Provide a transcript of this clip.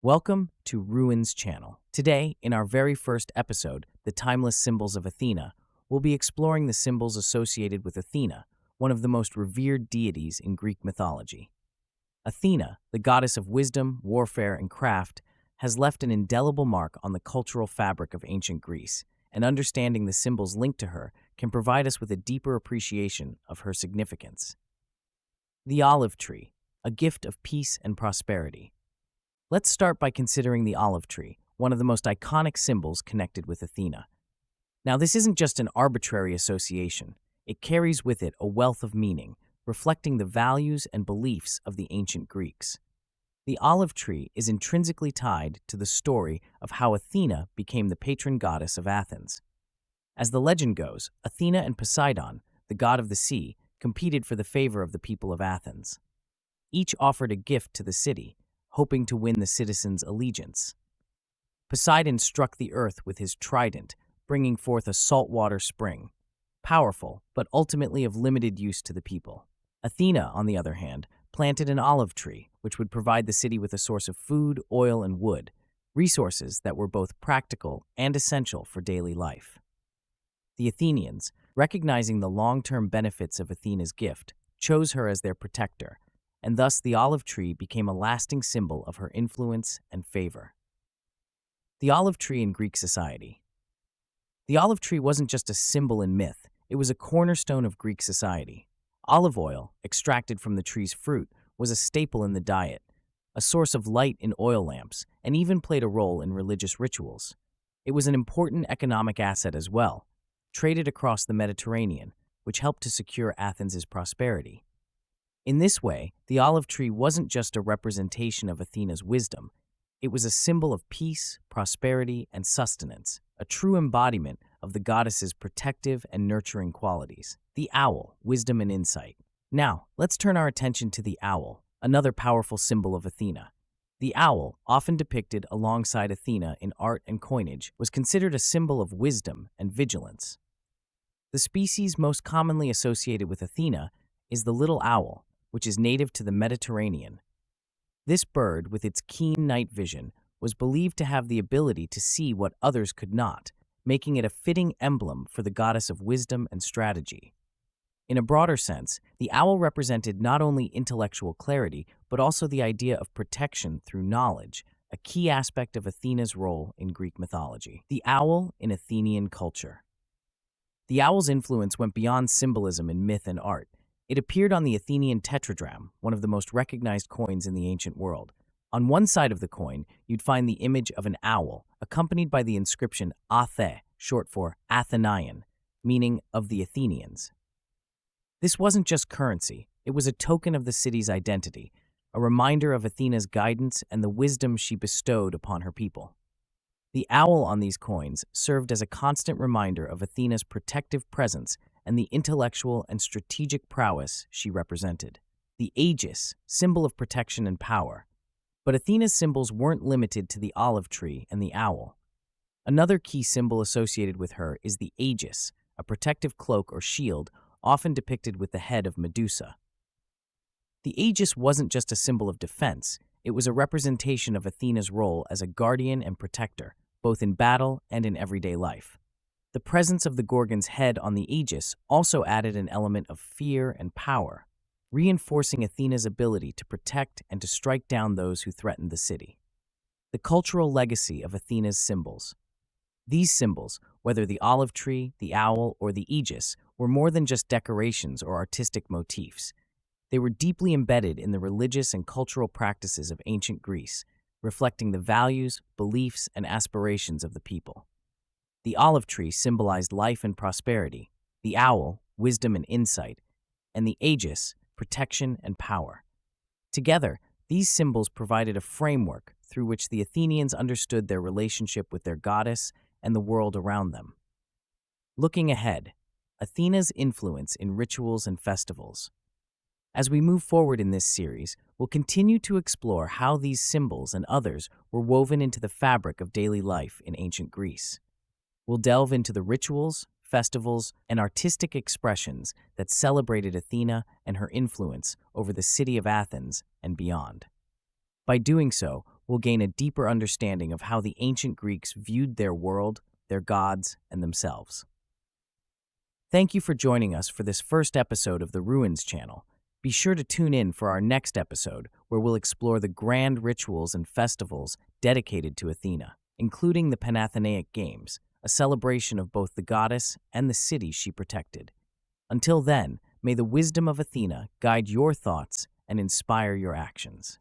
Welcome to Ruins Channel. Today, in our very first episode, The Timeless Symbols of Athena, we'll be exploring the symbols associated with Athena, one of the most revered deities in Greek mythology. Athena, the goddess of wisdom, warfare, and craft, has left an indelible mark on the cultural fabric of ancient Greece, and understanding the symbols linked to her can provide us with a deeper appreciation of her significance. The olive tree, a gift of peace and prosperity. Let's start by considering the olive tree, one of the most iconic symbols connected with Athena. Now, this isn't just an arbitrary association. It carries with it a wealth of meaning, reflecting the values and beliefs of the ancient Greeks. The olive tree is intrinsically tied to the story of how Athena became the patron goddess of Athens. As the legend goes, Athena and Poseidon, the god of the sea, competed for the favor of the people of Athens. Each offered a gift to the city, hoping to win the citizens' allegiance. Poseidon struck the earth with his trident, bringing forth a saltwater spring, powerful but ultimately of limited use to the people. Athena, on the other hand, planted an olive tree, which would provide the city with a source of food, oil, and wood, resources that were both practical and essential for daily life. The Athenians, recognizing the long-term benefits of Athena's gift, chose her as their protector, and thus the olive tree became a lasting symbol of her influence and favor. The olive tree in Greek society. The olive tree wasn't just a symbol in myth, it was a cornerstone of Greek society. Olive oil, extracted from the tree's fruit, was a staple in the diet, a source of light in oil lamps, and even played a role in religious rituals. It was an important economic asset as well, traded across the Mediterranean, which helped to secure Athens' prosperity. In this way, the olive tree wasn't just a representation of Athena's wisdom. It was a symbol of peace, prosperity, and sustenance, a true embodiment of the goddess's protective and nurturing qualities. The owl, wisdom and insight. Now, let's turn our attention to the owl, another powerful symbol of Athena. The owl, often depicted alongside Athena in art and coinage, was considered a symbol of wisdom and vigilance. The species most commonly associated with Athena is the little owl, which is native to the Mediterranean. This bird, with its keen night vision, was believed to have the ability to see what others could not, making it a fitting emblem for the goddess of wisdom and strategy. In a broader sense, the owl represented not only intellectual clarity, but also the idea of protection through knowledge, a key aspect of Athena's role in Greek mythology. The owl in Athenian culture. The owl's influence went beyond symbolism in myth and art. It appeared on the Athenian tetradrachm, one of the most recognized coins in the ancient world. On one side of the coin, you'd find the image of an owl, accompanied by the inscription Athe, short for Athenian, meaning of the Athenians. This wasn't just currency, it was a token of the city's identity, a reminder of Athena's guidance and the wisdom she bestowed upon her people. The owl on these coins served as a constant reminder of Athena's protective presence and the intellectual and strategic prowess she represented. The Aegis, symbol of protection and power. But Athena's symbols weren't limited to the olive tree and the owl. Another key symbol associated with her is the Aegis, a protective cloak or shield often depicted with the head of Medusa. The Aegis wasn't just a symbol of defense, it was a representation of Athena's role as a guardian and protector, both in battle and in everyday life. The presence of the Gorgon's head on the Aegis also added an element of fear and power, reinforcing Athena's ability to protect and to strike down those who threatened the city. The cultural legacy of Athena's symbols. These symbols, whether the olive tree, the owl, or the Aegis, were more than just decorations or artistic motifs. They were deeply embedded in the religious and cultural practices of ancient Greece, reflecting the values, beliefs, and aspirations of the people. The olive tree symbolized life and prosperity, the owl, wisdom and insight, and the Aegis, protection and power. Together, these symbols provided a framework through which the Athenians understood their relationship with their goddess and the world around them. Looking ahead, Athena's influence in rituals and festivals. As we move forward in this series, we'll continue to explore how these symbols and others were woven into the fabric of daily life in ancient Greece. We'll delve into the rituals, festivals, and artistic expressions that celebrated Athena and her influence over the city of Athens and beyond. By doing so, we'll gain a deeper understanding of how the ancient Greeks viewed their world, their gods, and themselves. Thank you for joining us for this first episode of the Ruins channel. Be sure to tune in for our next episode, where we'll explore the grand rituals and festivals dedicated to Athena, including the Panathenaic Games, a celebration of both the goddess and the city she protected. Until then, may the wisdom of Athena guide your thoughts and inspire your actions.